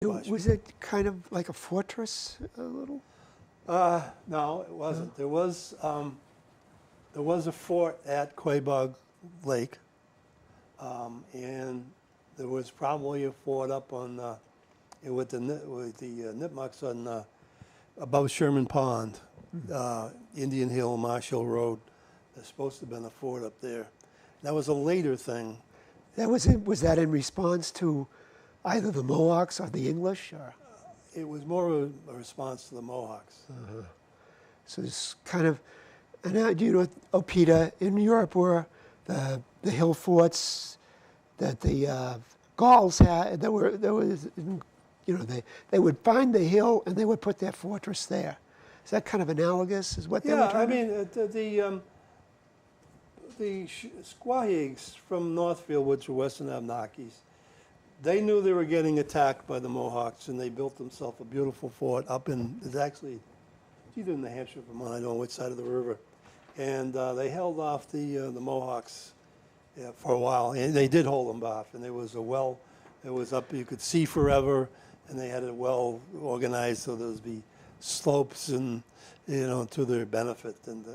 Was it kind of like a fortress, a little? No, it wasn't. There was a fort at Quaboag Lake, and there was probably a fort up on with the Nipmucks on above Sherman Pond, Indian Hill, Marshall Road. There's supposed to have been a fort up there. That was a later thing. Was that in response to either the Mohawks or the English? Or? It was more of a response to the Mohawks. So it's kind of, and now, do you know, Opita, in Europe were the hill forts that the Gauls had. There was, you know, they would find the hill and they would put their fortress there. Is that kind of analogous? Is what they were trying the Squahigs from Northfield, which were Western Abenakis, they knew they were getting attacked by the Mohawks, and they built themselves a beautiful fort up in, it's actually either in New Hampshire, Vermont, I don't know which side of the river. And they held off the Mohawks for a while, and they did hold them off. And there was a well, it was up, you could see forever, and they had it well organized so there would be slopes and, you know, to their benefit. And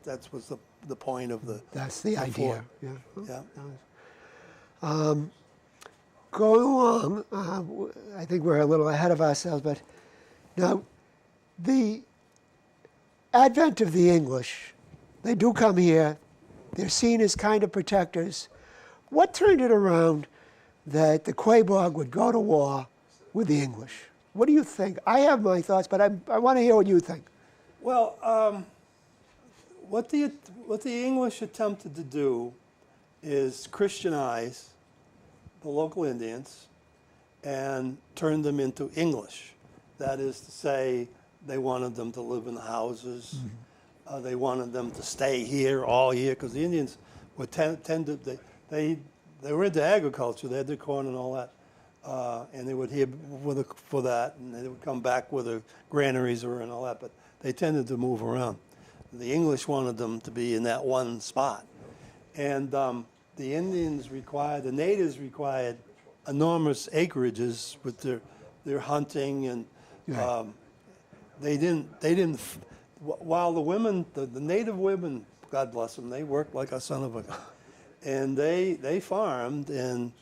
that was the point of the That's the idea. Fort. Yeah. Yeah. Going along, I think we're a little ahead of ourselves, but now the advent of the English, they do come here, they're seen as kind of protectors. What turned it around that the Quaboag would go to war with the English? What do you think? I have my thoughts, but I want to hear what you think. Well, what the English attempted to do is Christianize the local Indians and turn them into English. That is to say, they wanted them to live in houses. Mm-hmm. They wanted them to stay here all year, because the Indians were they were into agriculture. They had the corn and all that, and they would here for that, and they would come back where the granaries were and all that. But they tended to move around. The English wanted them to be in that one spot, and the natives required enormous acreages with their hunting, and they didn't. While the women, the native women, God bless them, they worked like a son of a gun, and they farmed. And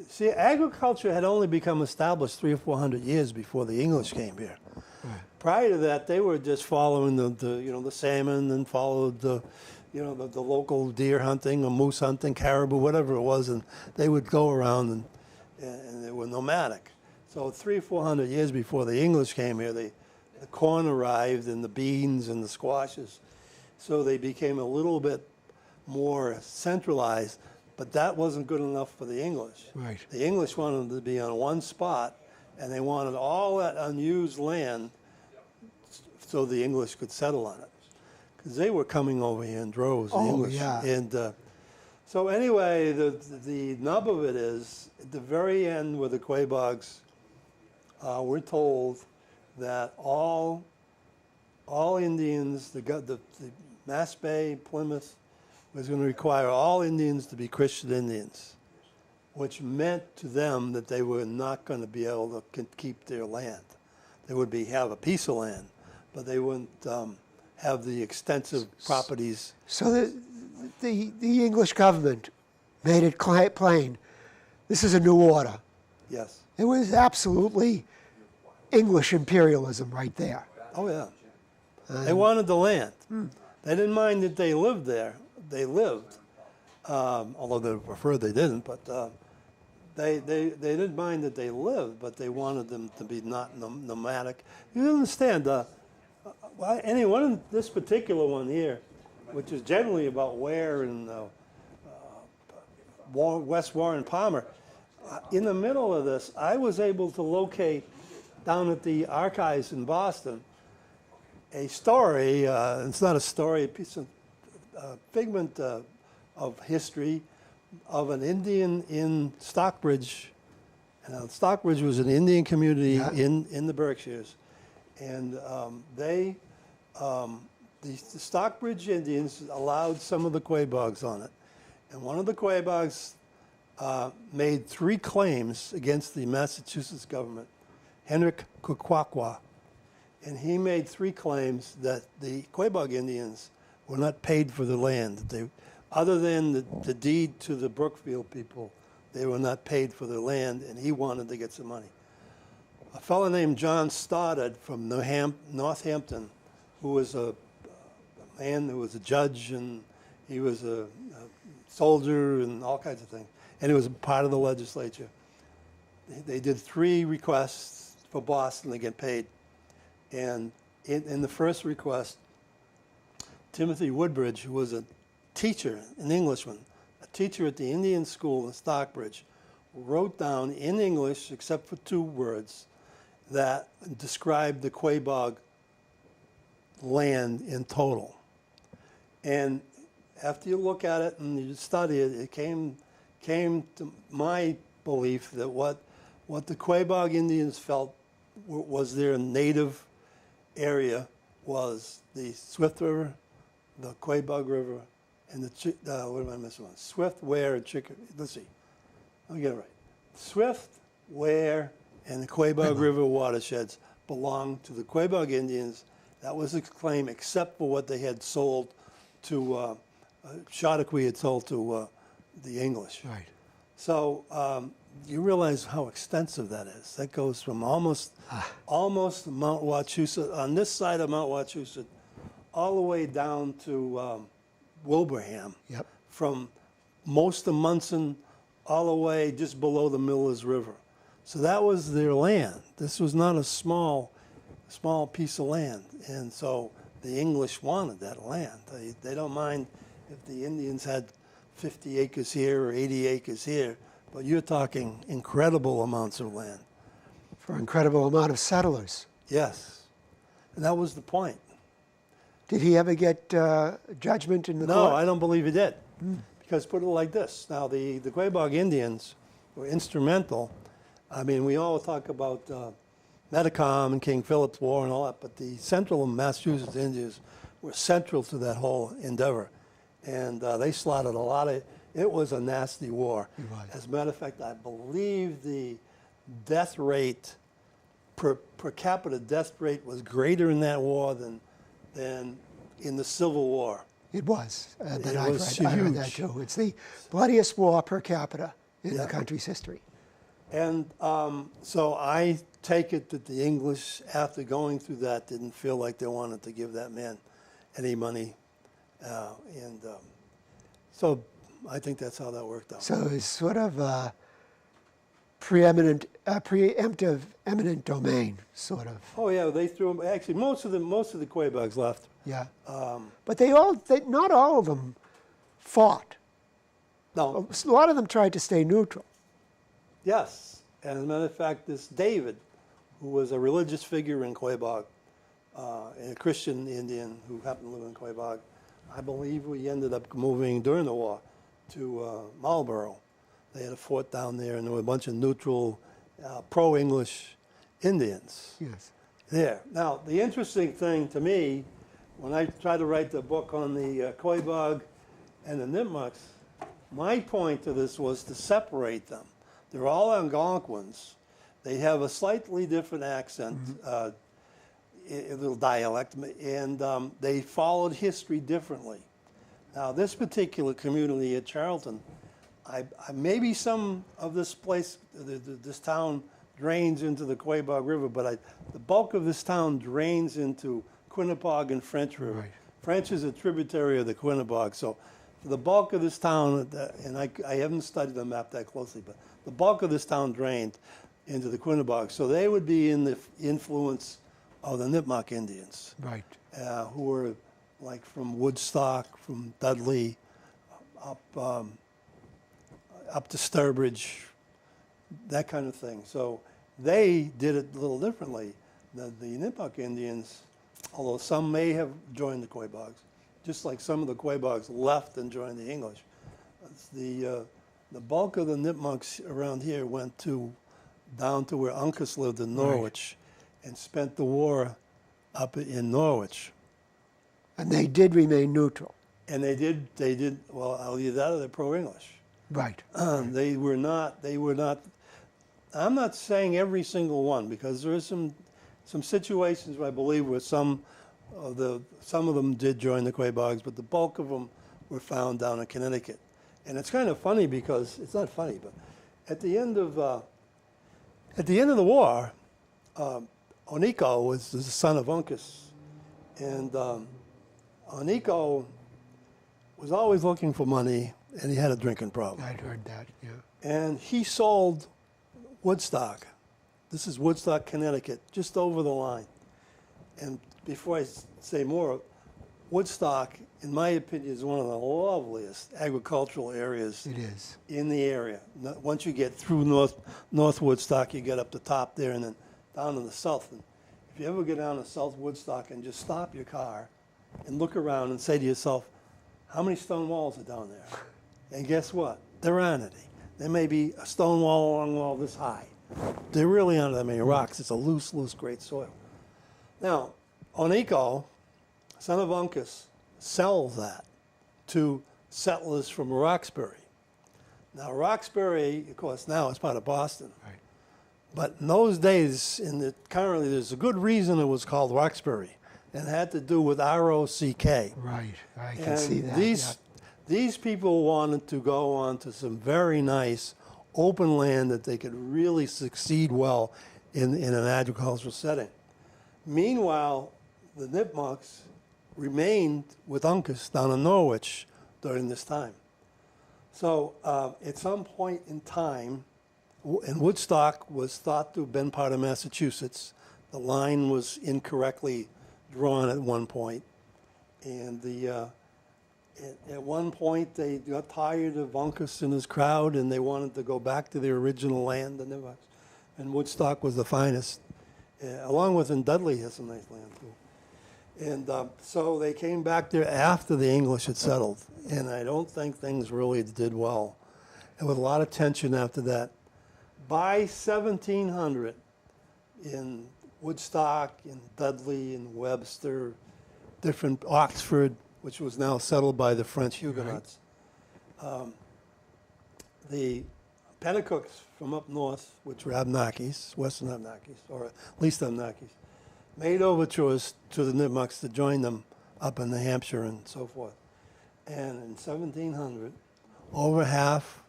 see, agriculture had only become established 300 or 400 years before the English came here. Right. Prior to that, they were just following the salmon, and followed the local deer hunting or moose hunting, caribou, whatever it was, and they would go around and they were nomadic. So 300 or 400 years before the English came here, the corn arrived, and the beans and the squashes. So they became a little bit more centralized, but that wasn't good enough for the English. Right. The English wanted to be on one spot, and they wanted all that unused land so the English could settle on it. Because they were coming over here in droves, the English. Yeah. And so anyway, the nub of it is, at the very end where the Quabogs, we're told that all Indians, the Mass Bay, Plymouth, was going to require all Indians to be Christian Indians, which meant to them that they were not going to be able to keep their land. They would have a piece of land, but they wouldn't have the extensive properties. So the English government made it plain. This is a new order. Yes. It was absolutely English imperialism right there. Oh, yeah. They wanted the land. They didn't mind that they lived there. They lived, although they preferred they didn't, but they didn't mind that they lived, but they wanted them to be not nomadic. You understand, this particular one here, which is generally about Ware and West Warren Palmer, in the middle of this, I was able to locate down at the archives in Boston a story. It's not a story, a piece of figment of history of an Indian in Stockbridge. Stockbridge was an Indian community in the Berkshires, and the Stockbridge Indians allowed some of the Quabogs on it, and one of the Quabogs made 3 claims against the Massachusetts government Henrik Quaboag, and he made 3 claims that the Quaboag Indians were not paid for the land. They, other than the deed to the Brookfield people, they were not paid for their land, and he wanted to get some money. A fellow named John Stoddard from Northampton, who was a man who was a judge, and he was a soldier and all kinds of things, and he was a part of the legislature. They did 3 requests for Boston to get paid. And in the first request, Timothy Woodbridge, who was a teacher, an Englishman, a teacher at the Indian school in Stockbridge, wrote down in English, except for 2 words, that described the Quaboag land in total. And after you look at it and you study it, it came to my belief that what the Quaboag Indians felt was their native area was the Swift River, the Quaboag River, and what am I missing one? Swift, Ware, and Chicken. Let's see. Let me get it right. Swift, Ware, and the Quaboag River watersheds belonged to the Quaboag Indians. That was his claim, except for what they had sold to, Chautauqua had sold to the English. Right. So you realize how extensive that is. That goes from almost Mount Wachusett, on this side of Mount Wachusett, all the way down to Wilbraham. Yep. From most of Munson all the way just below the Millers River. So that was their land. This was not a small piece of land. And so the English wanted that land. They don't mind if the Indians had 50 acres here or 80 acres here, but you're talking incredible amounts of land. For an incredible amount of settlers. Yes. And that was the point. Did he ever get judgment in the No, court? I don't believe he did. Because put it like this. Now, the Quaboag Indians were instrumental. I mean, we all talk about Metacom and King Philip's War and all that, but the Central and Massachusetts Indians were central to that whole endeavor. And they slaughtered a lot of, it was a nasty war. It was. As a matter of fact, I believe the death rate, per capita death rate was greater in that war than in the Civil War. It was. It I've was read that huge. too. It's the bloodiest war per capita in the country's history. And so I take it that the English, after going through that, didn't feel like they wanted to give that man any money. So I think that's how that worked out. So it's sort of preemptive eminent domain, sort of. Oh yeah, they threw them. Actually, most of the Quabogs left. Yeah. But not all of them fought. No. A lot of them tried to stay neutral. Yes. And as a matter of fact, this David, who was a religious figure in Quaboag, a Christian Indian who happened to live in Quaboag, I believe we ended up moving during the war to Marlborough. They had a fort down there, and there were a bunch of neutral, pro-English Indians Yes. there. Now, the interesting thing to me, when I tried to write the book on the Quaboag and the Nipmucks, my point to this was to separate them. They're all Algonquins. They have a slightly different accent, a little dialect, and they followed history differently. Now, this particular community at Charlton, maybe some of this place, this town drains into the Quaboag River, but the bulk of this town drains into Quinnipiac and French River. Right. French is a tributary of the Quinnipiac, so the bulk of this town, and I haven't studied the map that closely, but the bulk of this town drained into the Quinnipiac, so they would be in the influence of the Nipmuc Indians, Right. who were like from Woodstock, from Dudley, up to Sturbridge, that kind of thing. So they did it a little differently. The Nipmuc Indians, although some may have joined the Quabogs, just like some of the Quabogs left and joined the English, the bulk of the Nipmucks around here went down to where Uncas lived in Norwich, and spent the war up in Norwich. And they did remain neutral. And they did, well, either that or they're pro-English. Right. They were not, I'm not saying every single one, because there is some situations where I believe where some of them did join the Quaboags, but the bulk of them were found down in Connecticut. And it's kind of funny, because it's not funny, but at the end of the war, Oneko was the son of Uncas, and Oneko was always looking for money, and he had a drinking problem. I'd heard that, yeah. And he sold Woodstock. This is Woodstock, Connecticut, just over the line. And before I say more, Woodstock, in my opinion, is one of the loveliest agricultural areas It is. in the area. Once you get through North Woodstock, you get up the top there, and then down in the south. And if you ever get down to South Woodstock and just stop your car and look around and say to yourself, how many stone walls are down there? And guess what? There aren't any. There may be a stone wall along the wall this high. There really aren't that many rocks. It's a loose, great soil. Now, Oneko, son of Uncas, sells that to settlers from Roxbury. Now, Roxbury, of course, now is part of Boston. Right. But in those days, currently, there's a good reason it was called Roxbury, and it had to do with R-O-C-K. Right, I can And see that. these people wanted to go on to some very nice open land that they could really succeed well in an agricultural setting. Meanwhile, the Nipmucks remained with Uncas down in Norwich during this time. So at some point in time, and Woodstock was thought to have been part of Massachusetts. The line was incorrectly drawn at one point. And at one point, they got tired of Uncas and his crowd, and they wanted to go back to their original land, the Nipmucks. And Woodstock was the finest, along with, and Dudley has some nice land too. And so they came back there after the English had settled, and I don't think things really did well. And with a lot of tension after that. By 1700, in Woodstock, in Dudley, in Webster, different Oxford, which was now settled by the French Huguenots, the Penacooks from up north, which were Abnakis, Western Abnakis, or at least Abnakis, made overtures to the Nipmucks to join them up in New Hampshire and so forth. And in 1700, over half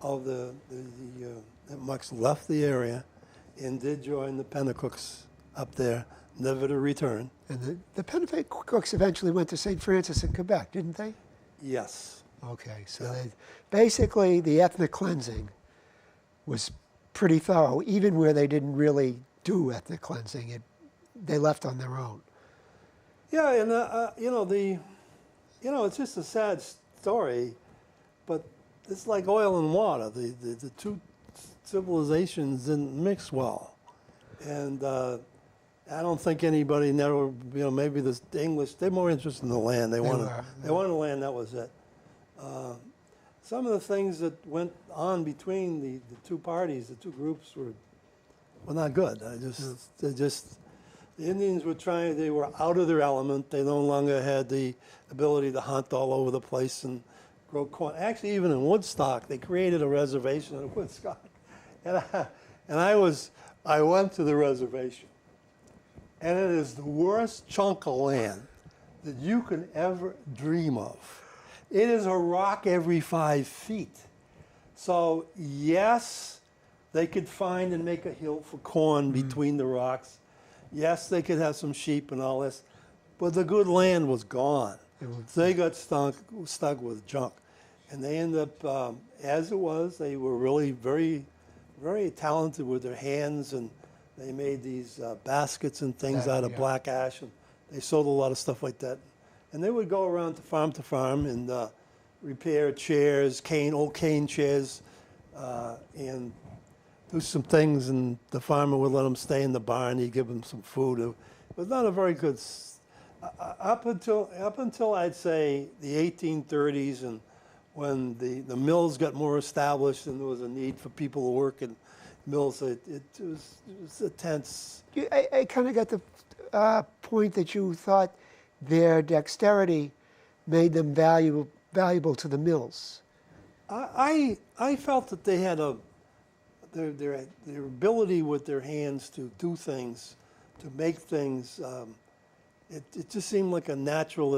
of the Nipmucks left the area and did join the Penacooks up there, never to return. And the Penacooks eventually went to St. Francis in Quebec, didn't they? Yes. Okay, so basically the ethnic cleansing was pretty thorough, even where they didn't really do ethnic cleansing. They left on their own. Yeah, and it's just a sad story, but it's like oil and water. The two civilizations didn't mix well, and I don't think anybody never, maybe the English, they're more interested in the land. They wanted the land, that was it. Some of the things that went on between the two parties, the two groups, were not good. The Indians they were out of their element. They no longer had the ability to hunt all over the place and grow corn. Actually, even in Woodstock, they created a reservation in Woodstock. And I went to the reservation. And it is the worst chunk of land that you can ever dream of. It is a rock every 5 feet. So yes, they could find and make a hill for corn between the rocks. Yes, they could have some sheep and all this, but the good land was gone. So they got stuck with junk. And they ended up, as it was, they were really very, very talented with their hands, and they made these baskets and things out of black ash, and they sold a lot of stuff like that. And they would go around to farm and repair chairs, old cane chairs, and do some things, and the farmer would let them stay in the barn. He'd give them some food. It was not a very good, up until I'd say the 1830s, and when the mills got more established and there was a need for people to work in mills, it was a tense. I kind of got the point that you thought their dexterity made them valuable to the mills. I felt that they had their ability with their hands to do things, to make things, it just seemed like a natural